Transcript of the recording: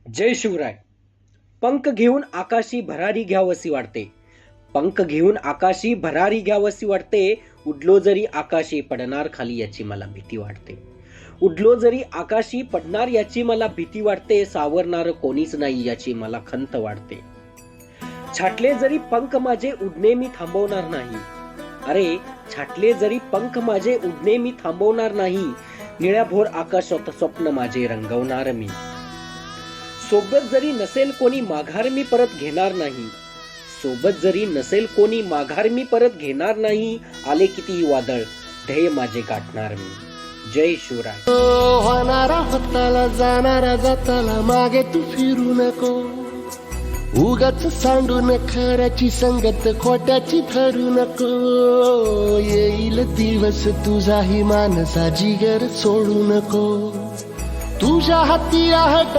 जय शिवराय. पंख घेऊन आकाशी भरारी घ्यावसी वाटते. पंख घेऊन आकाशी भरारी घ्यावसी वाटते. उडलो जरी आकाशी पडणार खाली याची मला भीती वाटते. उडलो जरी आकाशी पडणार याची मला भीती वाटते. सावरणार कोणीच नाही याची मला खंत वाटते. छाटले जरी पंख माझे उडणे मी थांबवणार नाही. अरे छाटले जरी पंख माझे उडणे मी थांबवणार नाही. निळ्याभोर आकाशात स्वप्न माझे रंगवणार मी. सोबत जरी नसेल कोणी माघार मी परत घेणार नाही. सोबत जरी नसेल कोणी माघार मी परत घेणार नाही. आले कितीही वादळ ध्येय माझे गाठणार मी. जय शिवराय. होणारा होताला जाणारा जाताला मागे तू फिरू नको. उगाच सांडून खऱ्याची संगत खोट्याची ठरू नको. येईल दिवस तुझाही मानसा जिगर सोडू नको. तुझ्या हाती आहट